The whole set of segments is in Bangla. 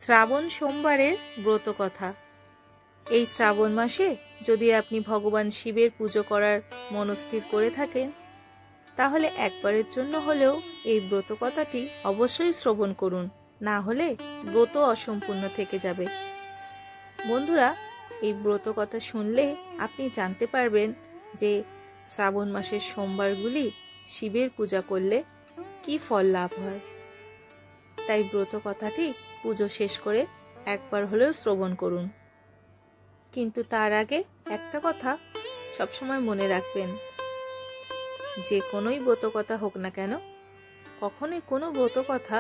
শ্রাবণ সোমবারের ব্রত কথা। এই শ্রাবণ মাসে যদি আপনি ভগবান শিবের পুজো করার মনস্থির করে থাকেন, তাহলে একবারের জন্য হলেও এই ব্রত কথাটি অবশ্যই শ্রবণ করুন, না হলে ব্রত অসম্পূর্ণ থেকে যাবে। বন্ধুরা, এই ব্রত কথা শুনলে আপনি জানতে পারবেন যে শ্রাবণ মাসের সোমবারগুলি শিবের পূজা করলে কি ফল লাভ হয়। তাই ব্রত কথাটি পুজো শেষ করে একবার হলেও শ্রবণ করুন। কিন্তু তার আগে একটা কথা সবসময় মনে রাখবেন, যে কোনোই ব্রত কথা হোক না কেন, কখনোই কোনো ব্রত কথা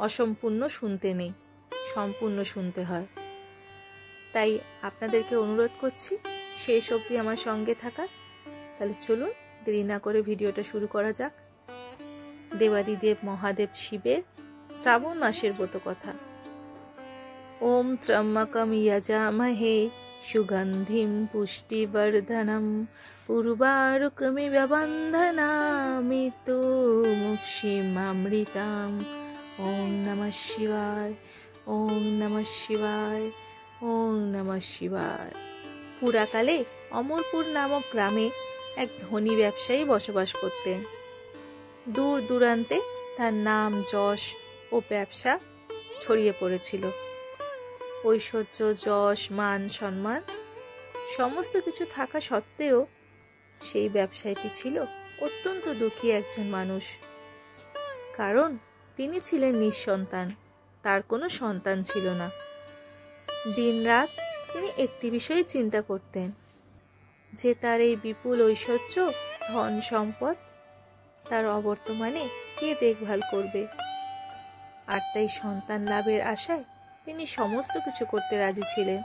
অসম্পূর্ণ শুনতে নেই, সম্পূর্ণ শুনতে হয়। তাই আপনাদেরকে অনুরোধ করছি শেষ অবধি আমার সঙ্গে থাকার। তাহলে চলুন দেরি না করে ভিডিওটা শুরু করা যাক। দেবাদিদেব মহাদেব শিবের শ্রাবণ মাসের ব্রত কথা। ওম ত্র্যম্বকম যজামহে সুগন্ধিম পুষ্টিবর্ধনম উর্বারুকমিব বন্ধনামি মৃত্যুমুক্ষীমামৃতাম। ওম নমঃ শিবায়, ওম নমঃ শিবায়, ওম নমঃ শিবায়। পুরাকালে অমরপুর নামক গ্রামে এক ধনী ব্যবসায়ী বসবাস করতেন। দূর দূরান্তে তার নাম, যশ ও ব্যবসা ছড়িয়ে পড়েছিল। ঐশ্বর্য, যশ, মান, সম্মান সমস্ত কিছু থাকা সত্ত্বেও সেই ব্যবসায়ীটি ছিল অত্যন্ত দুঃখী একজন মানুষ। কারণ তিনি ছিলেন নিঃসন্তান, তার কোনো সন্তান ছিল না। দিনরাত তিনি একটি বিষয়ে চিন্তা করতেন, যে তার এই বিপুল ঐশ্বর্য, ধন সম্পদ তার অবর্তমানে কে দেখভাল করবে। আর তাই সন্তান লাভের আশায় তিনি সমস্ত কিছু করতে রাজি ছিলেন।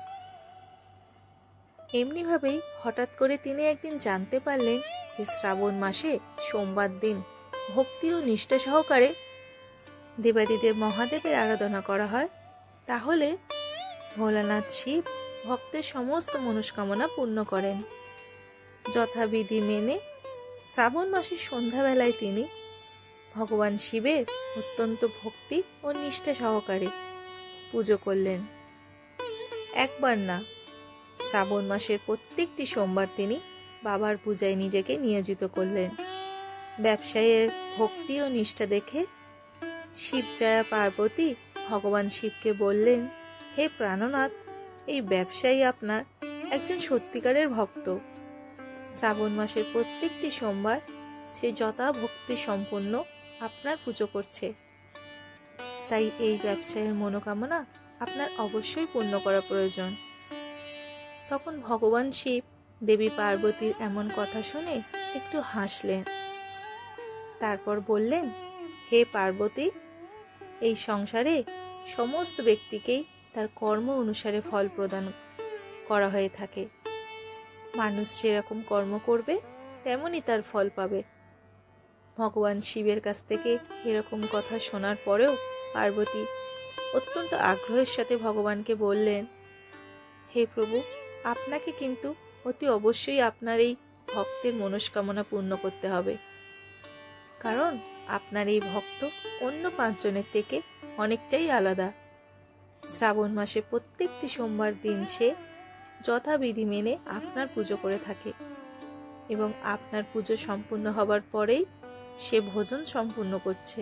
এমনিভাবেই হঠাৎ করে তিনি একদিন জানতে পারলেন যে শ্রাবণ মাসে সোমবার দিন ভক্তি ও নিষ্ঠা সহকারে দেবাদিদেব মহাদেবের আরাধনা করা হয়, তাহলে ভোলানাথ শিব ভক্তের সমস্ত মনস্কামনা পূর্ণ করেন। যথাবিধি মেনে শ্রাবণ মাসের সন্ধ্যাবেলায় তিনি ভগবান শিবের অত্যন্ত ভক্তি ও নিষ্ঠা সহকারে পুজো করলেন। একবার না, শ্রাবণ মাসের প্রত্যেকটি সোমবার তিনি বাবার পূজায় নিজেকে নিয়োজিত করলেন। ব্যবসায়ীর ভক্তি ও নিষ্ঠা দেখে শিবজয়া পার্বতী ভগবান শিবকে বললেন, হে প্রাণনাথ, এই ব্যবসায়ী আপনার একজন সত্যিকারের ভক্ত। শ্রাবণ মাসের প্রত্যেকটি সোমবার সে যথা ভক্তি সম্পন্ন আপনার পুজো করছে। তাই এই ব্যবসায়ের মনোকামনা আপনার অবশ্যই পূর্ণ করা প্রয়োজন। তখন ভগবান শিব দেবী পার্বতীর এমন কথা শুনে একটু হাসলেন। তারপর বললেন, হে পার্বতী, এই সংসারে সমস্ত ব্যক্তিকেই তার কর্ম অনুসারে ফল প্রদান করা হয়ে থাকে। মানুষ যেরকম কর্ম করবে তেমনই তার ফল পাবে। ভগবান শিবের কাছ থেকে এরকম কথা শোনার পরেও পার্বতী অত্যন্ত আগ্রহের সাথে ভগবানকে বললেন, হে প্রভু, আপনাকে কিন্তু অতি অবশ্যই আপনার এই ভক্তের মনস্কামনা পূর্ণ করতে হবে। কারণ আপনার এই ভক্ত অন্য 5 জনের থেকে অনেকটাই আলাদা। শ্রাবণ মাসে প্রত্যেকটি সোমবার দিন সে যথাবিধি মেনে আপনার পুজো করে থাকে এবং আপনার পুজো সম্পূর্ণ হবার পরেই সে ভোজন সম্পূর্ণ করছে।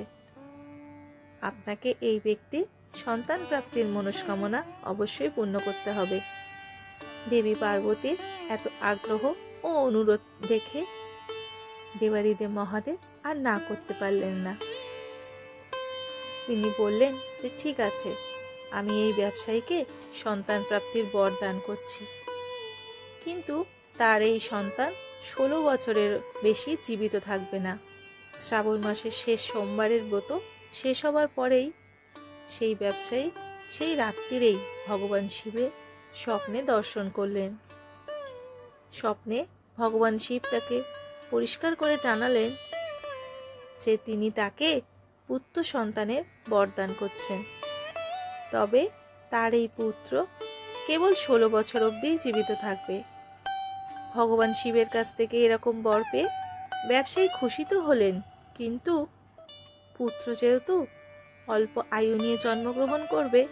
আপনাকে এই ব্যক্তির সন্তান প্রাপ্তির মনস্কামনা অবশ্যই পূর্ণ করতে হবে। দেবী পার্বতীর এত আগ্রহ ও অনুরোধ দেখে দেবাদিদেব মহাদেব আর না করতে পারলেন না। তিনি বললেন যে ঠিক আছে, আমি এই ব্যবসায়ীকে সন্তান প্রাপ্তির বর দান করছি, কিন্তু তার এই সন্তান 16 বছরের বেশি জীবিত থাকবে না। শ্রাবণ মাসের শেষ সোমবারের ব্রত শেষ হবার পরেই সেই ব্যবসায়ী সেই রাত্রিরেই ভগবান শিবের স্বপ্নে দর্শন করলেন। স্বপ্নে ভগবান শিব তাকে পরিষ্কার করে জানালেন যে তিনি তাকে পুত্র সন্তানের বরদান করছেন, তবে তার এই পুত্র কেবল 16 বছর অবধি জীবিত থাকবে। ভগবান শিবের কাছ থেকে এরকম বর পেয়ে ব্যবসায়ী খুশি তো হলেন, কিন্তু পুত্র যেহেতু অল্প আয়ু নিয়ে জন্মগ্রহণ করবে,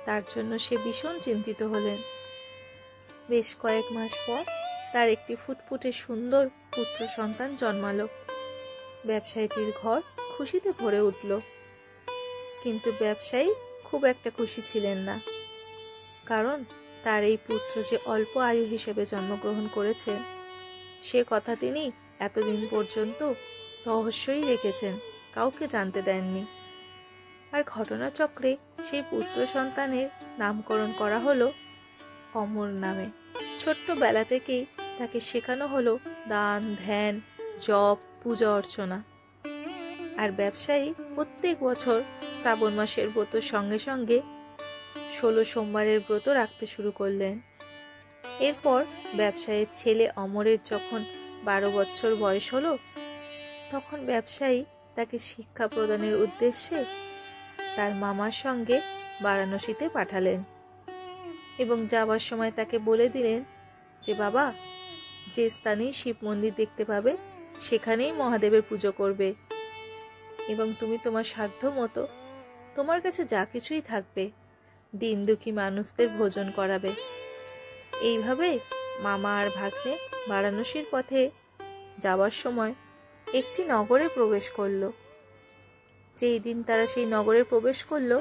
তার জন্য সে ভীষণ চিন্তিত হলেন। বেশ কয়েক মাস পর তার একটি ফুটফুটে সুন্দর পুত্র সন্তান জন্মালো। ব্যবসায়ীটির ঘর খুশিতে ভরে উঠল। কিন্তু ব্যবসায়ী খুব একটা খুশি ছিলেন না, কারণ তার এই পুত্র যে অল্প আয়ু হিসেবে জন্মগ্রহণ করেছে সে কথা তিনি এতদিন পর্যন্ত রহস্যই রেখেছেন, কাউকে জানতে দেননি। আর ঘটনাচক্রে সেই পুত্র সন্তানের নামকরণ করা হলো অমর নামে। ছোট্টবেলা থেকেই তাকে শেখানো হলো দান, ধ্যান, জপ, পূজা অর্চনা। আর ব্যবসায়ী প্রত্যেক বছর শ্রাবণ মাসের ব্রতর সঙ্গে সঙ্গে 16 সোমবারের ব্রত রাখতে শুরু করলেন। এরপর ব্যবসায়ীর ছেলে অমরের যখন 12 বছর বয়স হলো, তখন ব্যবসায়ী তাকে শিক্ষা প্রদানের উদ্দেশ্যে তার মামার সঙ্গে বারাণসীতে পাঠালেন এবং যাবার সময় তাকে বলে দিলেন যে বাবা, যে স্থানেই শিব মন্দির দেখতে পাবে সেখানেই মহাদেবের পুজো করবে এবং তুমি তোমার সাধ্য মতো তোমার কাছে যা কিছুই থাকবে দিন দুঃখী মানুষদের ভোজন করাবে। এইভাবে মামা আর ভাগ্নে বারাণসীর পথে যাওয়ার সময় একটি নগরে প্রবেশ করলো। যেই দিন তারা সেই নগরে প্রবেশ করলো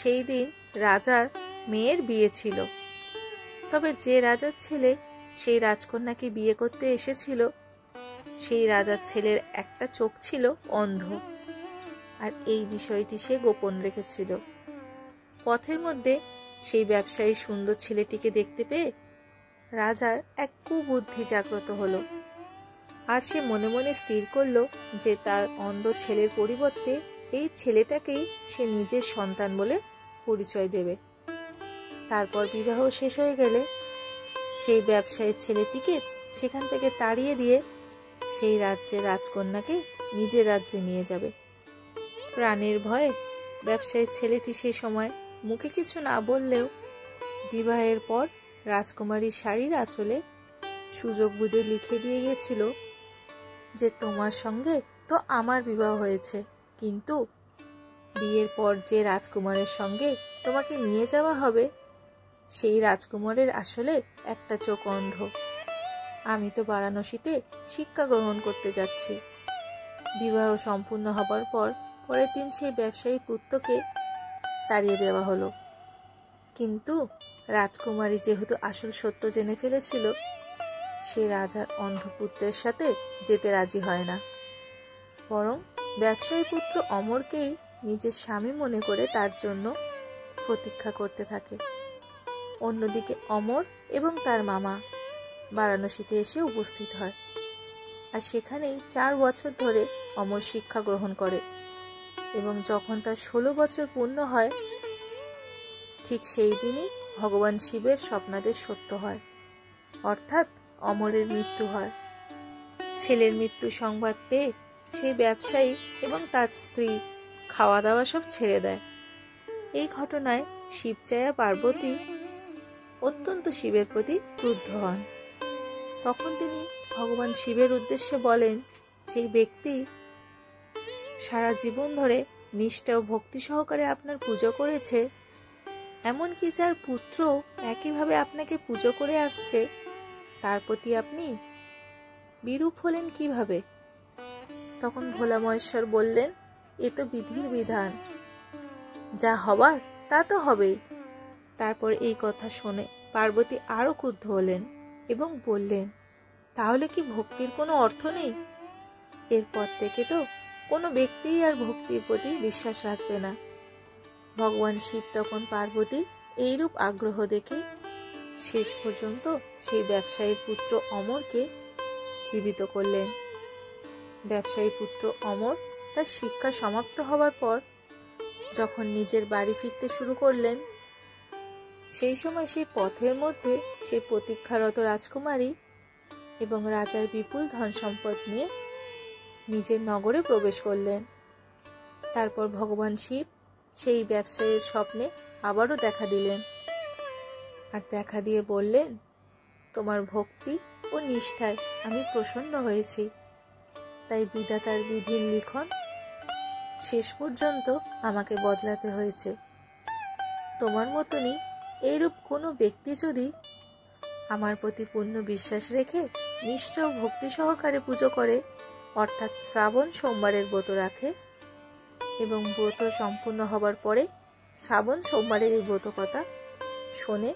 সেই দিন রাজার মেয়ের বিয়ে ছিল। তবে যে রাজার ছেলে সেই রাজকন্যাকে বিয়ে করতে এসেছিল সেই রাজার ছেলের একটা চোখ ছিল অন্ধ, আর এই বিষয়টি সে গোপন রেখেছিল। পথের মধ্যে সেই ব্যবসায়ী সুন্দর ছেলেটিকে দেখতে পেয়ে রাজার এক কুবুদ্ধি জাগ্রত হলো, আর সে মনে মনে স্থির করলো যে তার অন্ধ ছেলের পরিবর্তে এই ছেলেটাকেই সে নিজের সন্তান বলে পরিচয় দেবে। তারপর বিবাহ শেষ হয়ে গেলে সেই ব্যবসায়ীর ছেলেটিকে সেখান থেকে তাড়িয়ে দিয়ে সেই রাজ্যের রাজকন্যাকে নিজের রাজ্যে নিয়ে যাবে। প্রাণের ভয়ে ব্যবসায়ীর ছেলেটি সেই সময় মুখে কিছু না বললেও বিবাহের পর রাজকুমারীর শাড়ির আঁচলে সুযোগ বুঝে লিখে দিয়ে গেছিল যে তোমার সঙ্গে তো আমার বিবাহ হয়েছে, কিন্তু বিয়ের পর যে রাজকুমারের সঙ্গে তোমাকে নিয়ে যাওয়া হবে সেই রাজকুমারের আসলে একটা চোখ অন্ধ। আমি তো বারাণসীতে শিক্ষা গ্রহণ করতে যাচ্ছি। বিবাহ সম্পূর্ণ হবার পর পরের দিন সেই ব্যবসায়ী পুত্রকে তাড়িয়ে দেওয়া হলো। কিন্তু রাজকুমারী যেহেতু আসল সত্য জেনে ফেলেছিল, সে রাজার অন্ধপুত্রের সাথে যেতে রাজি হয় না, বরং ব্যবসায়ী পুত্র অমরকেই নিজের স্বামী মনে করে তার জন্য প্রতীক্ষা করতে থাকে। অন্যদিকে অমর এবং তার মামা বারাণসীতে এসে উপস্থিত হয়, আর সেখানেই 4 বছর ধরে অমর শিক্ষা গ্রহণ করে এবং যখন তার 16 বছর পূর্ণ হয় ঠিক সেই দিনই ভগবান শিবের স্বপ্নাদেশ সত্য হয়, অর্থাৎ অমরের মৃত্যু হয়। ছেলের মৃত্যু সংবাদ পেয়ে সেই ব্যবসায়ী এবং তার স্ত্রী খাওয়া দাওয়া সব ছেড়ে দেয়। এই ঘটনায় শিবচায়া পার্বতী অত্যন্ত শিবের প্রতি ক্রুদ্ধ হন। তখন তিনি ভগবান শিবের উদ্দেশ্যে বলেন, যে ব্যক্তি সারা জীবন ধরে নিষ্ঠা ও ভক্তি সহকারে আপনার পুজো করেছে, এমনকি যার পুত্র একইভাবে আপনাকে পুজো করে আসছে, তার প্রতি আপনি বিরূপ হলেন কিভাবে? তখন ভোলা মহেশ্বর বললেন, এ তো বিধির বিধান, যা হবার তা তো হবেই। তারপর এই কথা শুনে পার্বতী আরো ক্রুদ্ধ হলেন এবং বললেন, তাহলে কি ভক্তির কোনো অর্থ নেই? এরপর থেকে তো কোনো ব্যক্তিই আর ভক্তির প্রতি বিশ্বাস রাখবে না। ভগবান শিব তখন পার্বতীর এইরূপ আগ্রহ দেখে শেষ পর্যন্ত সেই ব্যবসায়ীর পুত্র অমরকে জীবিত করলেন। ব্যবসায়ী পুত্র অমর তার শিক্ষা সমাপ্ত হবার পর যখন নিজের বাড়ি ফিরতে শুরু করলেন, সেই সময় সেই পথের মধ্যে সেই প্রতীক্ষারত রাজকুমারী এবং রাজার বিপুল ধন সম্পদ নিয়ে নিজের নগরে প্রবেশ করলেন। তারপর ভগবান শিব সেই ব্যবসায়ীর স্বপ্নে আবারও দেখা দিলেন, আর দেখা দিয়ে বললেন, তোমার ভক্তি ও নিষ্ঠায় আমি প্রসন্ন হয়েছি, তাই বিধাতার বিধির লিখন শেষ পর্যন্ত আমাকে বদলাতে হয়েছে। তোমার মতনই এইরূপ কোনো ব্যক্তি যদি আমার প্রতি পূর্ণ বিশ্বাস রেখে নিষ্ঠা ও ভক্তি সহকারে পুজো করে, অর্থাৎ শ্রাবণ সোমবারের ব্রত রাখে এবং ব্রত সম্পূর্ণ হবার পরে শ্রাবণ সোমবারের এই ব্রত কথা শোনে,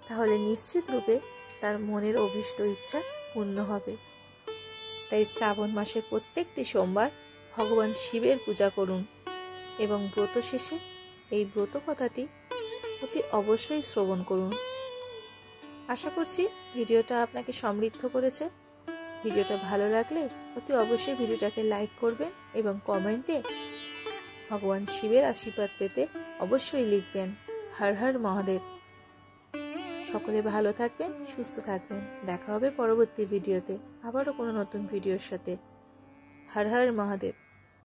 তাহলে নিশ্চিত রূপে তার মনের অভীষ্ট ইচ্ছা পূর্ণ হবে। তাই শ্রাবণ মাসের প্রত্যেকটি সোমবার ভগবান শিবের পূজা করুন এবং ব্রত শেষে এই ব্রত কথাটি অতি অবশ্যই শ্রবণ করুন। আশা করছি ভিডিওটা আপনাকে সমৃদ্ধ করেছে। ভিডিওটা ভালো লাগলে অতি অবশ্যই ভিডিওটাকে লাইক করবেন এবং কমেন্টে ভগবান শিবের আশীর্বাদ পেতে অবশ্যই লিখবেন হর হর মহাদেব। সকলে ভালো থাকবেন, সুস্থ থাকবেন। দেখা হবে পরবর্তী ভিডিওতে আবারও কোনো নতুন ভিডিওর সাথে। হর হর মহাদেব।